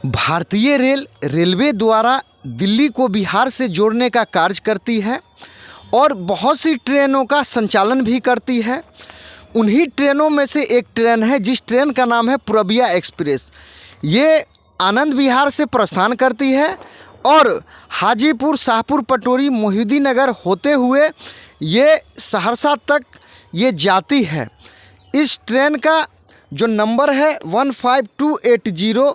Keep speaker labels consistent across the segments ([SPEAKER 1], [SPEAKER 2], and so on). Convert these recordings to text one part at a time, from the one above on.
[SPEAKER 1] भारतीय रेलवे द्वारा दिल्ली को बिहार से जोड़ने का कार्य करती है और बहुत सी ट्रेनों का संचालन भी करती है। उन्हीं ट्रेनों में से एक ट्रेन है जिस ट्रेन का नाम है पूरबिया एक्सप्रेस। ये आनंद विहार से प्रस्थान करती है और हाजीपुर, शाहपुर, पटोरी, मोहिउद्दीननगर होते हुए ये सहरसा तक ये जाती है। इस ट्रेन का जो नंबर है 15280,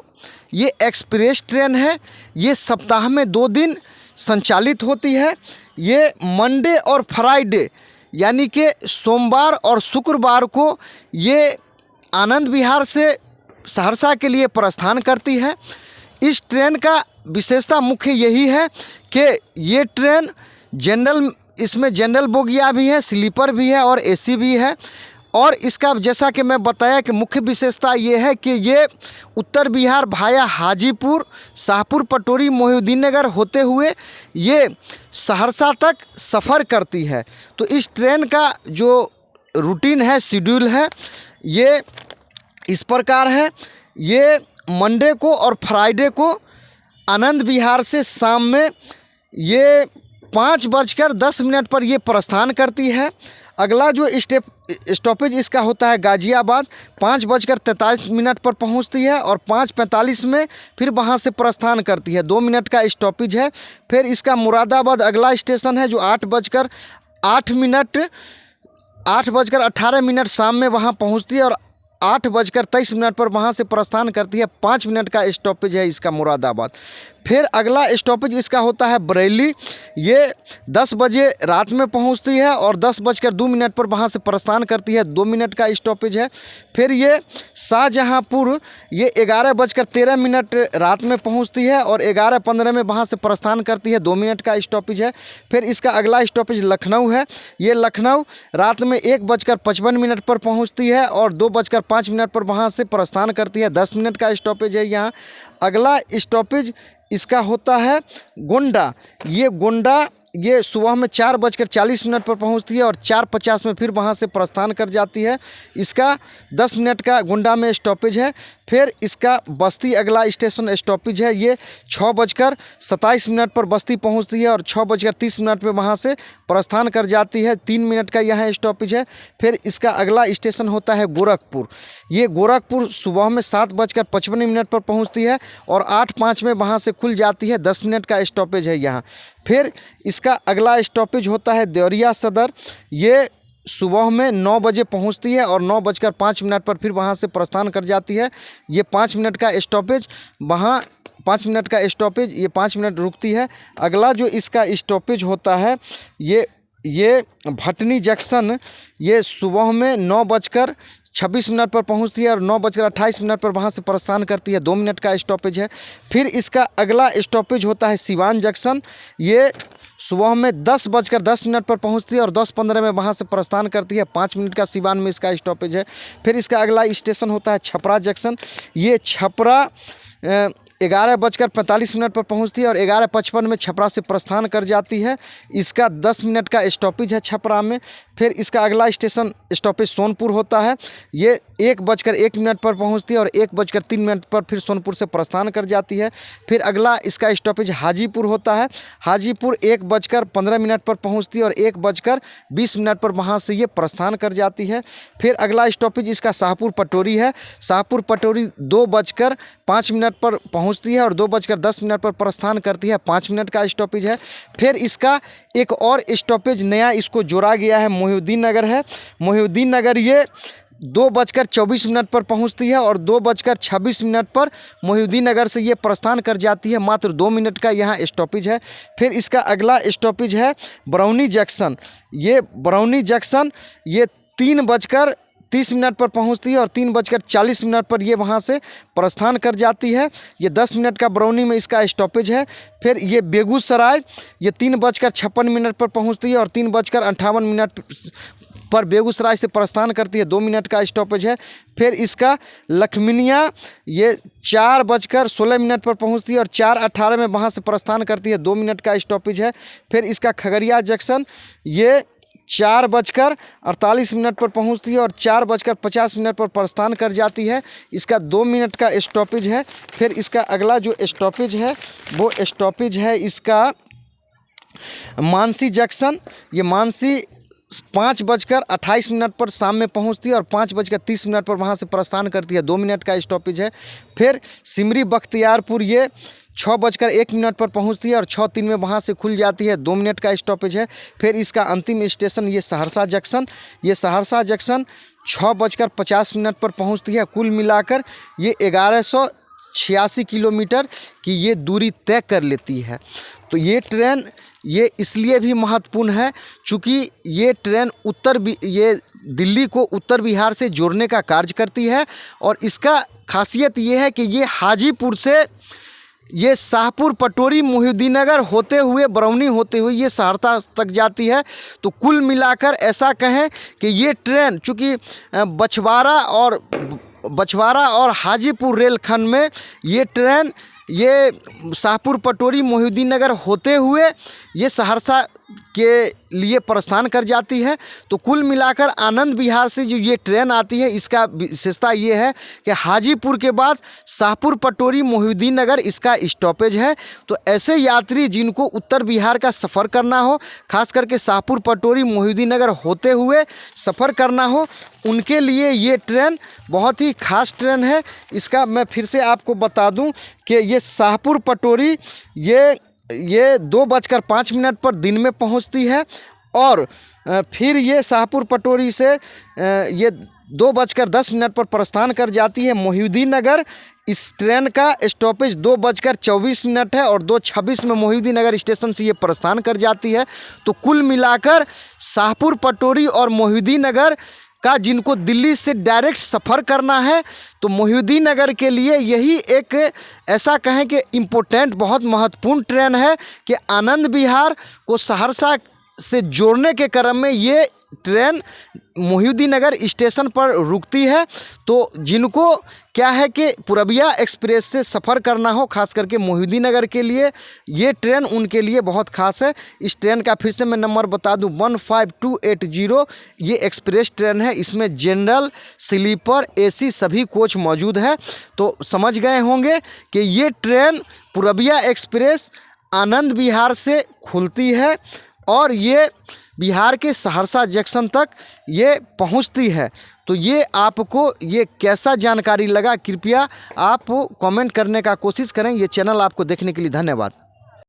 [SPEAKER 1] ये एक्सप्रेस ट्रेन है। ये सप्ताह में 2 दिन संचालित होती है। ये मंडे और फ्राइडे यानी कि सोमवार और शुक्रवार को ये आनंद विहार से सहरसा के लिए प्रस्थान करती है। इस ट्रेन का विशेषता मुख्य यही है कि ये ट्रेन इसमें जनरल बोगियाँ भी है, स्लीपर भी है और एसी भी है। और इसका जैसा कि मैं बताया कि मुख्य विशेषता ये है कि ये उत्तर बिहार भाया हाजीपुर, शाहपुर, पटोरी, मोहिउद्दीननगर होते हुए ये सहरसा तक सफ़र करती है। तो इस ट्रेन का जो रूटीन है, शेड्यूल है, ये इस प्रकार है। ये मंडे को और फ्राइडे को आनंद विहार से शाम में ये 5:10 पर ये प्रस्थान करती है। अगला जो स्टॉपेज इसका होता है गाज़ियाबाद, 5:43 पर पहुंचती है और 5:45 में फिर वहां से प्रस्थान करती है। 2 मिनट का स्टॉपेज है। फिर इसका मुरादाबाद अगला स्टेशन है जो 8:18 शाम में वहां पहुंचती है और 8:23 पर वहां से प्रस्थान करती है। 5 मिनट का स्टॉपेज है इसका मुरादाबाद। फिर अगला स्टॉपेज इसका होता है बरेली। ये 10 बजे रात में पहुंचती है और 10:02 पर वहां से प्रस्थान करती है। 2 मिनट का स्टॉपेज है। फिर ये शाहजहांपुर, ये 11:13 रात में पहुंचती है और 11:15 में वहां से प्रस्थान करती है। 2 मिनट का स्टॉपेज है। फिर इसका अगला स्टॉपेज लखनऊ है। ये लखनऊ रात में 1:55 पर पहुँचती है और 2:05 पर वहाँ से प्रस्थान करती है। 10 मिनट का स्टॉपेज है यहाँ। अगला स्टॉपेज इसका होता है गोंडा। ये सुबह में 4:40 पर पहुंचती है और 4:50 में फिर वहां से प्रस्थान कर जाती है। इसका 10 मिनट का गोंडा में स्टॉपेज है। फिर इसका बस्ती अगला स्टेशन स्टॉपेज है। ये 6:27 पर बस्ती पहुंचती है और 6:30 पर वहां से प्रस्थान कर जाती है। 3 मिनट का यह स्टॉपेज है। फिर इसका अगला स्टेशन होता है गोरखपुर। ये गोरखपुर सुबह में 7:55 पर पहुंचती है और 8:05 में वहां से खुल जाती है। 10 मिनट का स्टॉपेज है यहाँ। फिर इसका अगला स्टॉपेज होता है देवरिया सदर। ये सुबह में 9 बजे पहुंचती है और 9:05 पर फिर वहां से प्रस्थान कर जाती है। ये 5 मिनट का स्टॉपेज, वहाँ 5 मिनट का स्टॉपेज, ये 5 मिनट रुकती है। अगला जो इसका स्टॉपेज होता है ये भटनी जंक्शन। ये सुबह में 9:26 पर पहुंचती है और 9:28 पर वहां से प्रस्थान करती है। 2 मिनट का स्टॉपेज है। फिर इसका अगला स्टॉपेज होता है सिवान जंक्शन। ये सुबह में 10:10 पर पहुंचती है और 10:15 में वहां से प्रस्थान करती है। 5 मिनट का सिवान में इसका स्टॉपेज है। फिर इसका अगला स्टेशन होता है छपरा जंक्शन। ये छपरा 11:45 पर पहुंचती है और 11:55 में छपरा से प्रस्थान कर जाती है। इसका 10 मिनट का स्टॉपेज है छपरा में। फिर इसका अगला स्टॉपेज सोनपुर होता है। ये 1:01 पर पहुंचती है और 1:03 पर फिर सोनपुर से प्रस्थान कर जाती है। फिर अगला इसका स्टॉपेज हाजीपुर होता है। हाजीपुर 1:15 पर पहुंचती है और 1:20 पर वहां से ये प्रस्थान कर जाती है। फिर अगला स्टॉपेज इसका शाहपुर पटोरी है। शाहपुर पटोरी 2:05 पर पहुंचती है और 2:10 पर प्रस्थान करती है। 5 मिनट का स्टॉपेज है। फिर इसका एक और स्टॉपेज नया इसको जोड़ा गया है, मोहिउद्दीननगर है। मोहिउद्दीननगर ये 2:24 पर पहुंचती है और 2:26 पर मोहिउद्दीननगर से ये प्रस्थान कर जाती है। मात्र 2 मिनट का यहाँ स्टॉपेज है। फिर इसका अगला स्टॉपेज है बरौनी जंक्शन। ये बरौनी जंक्शन ये 3:30 पर पहुंचती है और 3:40 पर ये वहां से प्रस्थान कर जाती है। ये 10 मिनट का बरौनी में इसका स्टॉपेज है। फिर ये बेगूसराय, ये 3:56 पर पहुंचती है और 3:58 पर बेगूसराय से प्रस्थान करती है। 2 मिनट का स्टॉपेज है। फिर इसका लखमीनिया, ये 4:16 पर पहुंचती है और 4:18 में वहां से प्रस्थान करती है। 2 मिनट का स्टॉपेज है। फिर इसका खगड़िया जंक्शन, ये 4:48 पर पहुंचती है और 4:50 पर प्रस्थान कर जाती है। इसका 2 मिनट का स्टॉपेज है। फिर इसका अगला जो स्टॉपेज है वो स्टॉपेज है इसका मानसी जंक्शन। ये मानसी 5:28 पर शाम में पहुंचती है और 5:30 पर वहां से प्रस्थान करती है। 2 मिनट का स्टॉपेज है। फिर सिमरी बख्तियारपुर ये 6:01 पर पहुंचती है और 6:03 में वहाँ से खुल जाती है। 2 मिनट का स्टॉपेज है। फिर इसका अंतिम स्टेशन ये सहरसा जंक्शन। ये सहरसा जंक्शन 6:50 पर पहुंचती है। कुल मिलाकर ये 1186 किलोमीटर की ये दूरी तय कर लेती है। तो ये ट्रेन ये इसलिए भी महत्वपूर्ण है चूँकि ये ट्रेन ये दिल्ली को उत्तर बिहार से जोड़ने का कार्य करती है। और इसका खासियत ये है कि ये हाजीपुर से ये शाहपुर, पटोरी, मोहिउद्दीननगर होते हुए, बरौनी होते हुए ये सहरसा तक जाती है। तो कुल मिलाकर ऐसा कहें कि ये ट्रेन चूँकि बछवाड़ा और हाजीपुर रेलखंड में ये ट्रेन ये शाहपुर, पटोरी, मोहिउद्दीननगर होते हुए ये सहरसा के लिए प्रस्थान कर जाती है। तो कुल मिलाकर आनंद विहार से जो ये ट्रेन आती है इसका विशेषता ये है कि हाजीपुर के बाद शाहपुर, पटोरी, मोहिउद्दीननगर इसका स्टॉपेज है। तो ऐसे यात्री जिनको उत्तर बिहार का सफ़र करना हो, खास करके शाहपुर, पटोरी, मोहिउद्दीननगर होते हुए सफ़र करना हो, उनके लिए ये ट्रेन बहुत ही खास ट्रेन है। इसका मैं फिर से आपको बता दूं कि ये शाहपुर, पटोरी ये 2:05 पर दिन में पहुंचती है और फिर ये शाहपुर, पटोरी से ये 2:10 पर प्रस्थान कर जाती है। मोहिउद्दीननगर इस ट्रेन का स्टॉपेज 2:24 है और 2:26 में मोहिउद्दीननगर स्टेशन से ये प्रस्थान कर जाती है। तो कुल मिलाकर शाहपुर, पटोरी और मोहिउद्दीननगर का जिनको दिल्ली से डायरेक्ट सफ़र करना है तो मोहिउद्दीननगर के लिए यही एक ऐसा कहें कि इम्पोर्टेंट, बहुत महत्वपूर्ण ट्रेन है कि आनंद विहार को सहरसा से जोड़ने के क्रम में ये ट्रेन मोहिउद्दीननगर स्टेशन पर रुकती है। तो जिनको क्या है कि पूरबिया एक्सप्रेस से सफ़र करना हो, खास करके मोहिउद्दीननगर के लिए ये ट्रेन उनके लिए बहुत खास है। इस ट्रेन का फिर से मैं नंबर बता दूं 15280। ये एक्सप्रेस ट्रेन है। इसमें जनरल, स्लीपर, एसी सभी कोच मौजूद है। तो समझ गए होंगे कि ये ट्रेन पूरबिया एक्सप्रेस आनंद विहार से खुलती है और ये बिहार के सहरसा जंक्शन तक ये पहुंचती है। तो ये आपको ये कैसा जानकारी लगा, कृपया आप कमेंट करने का कोशिश करें। ये चैनल आपको देखने के लिए धन्यवाद।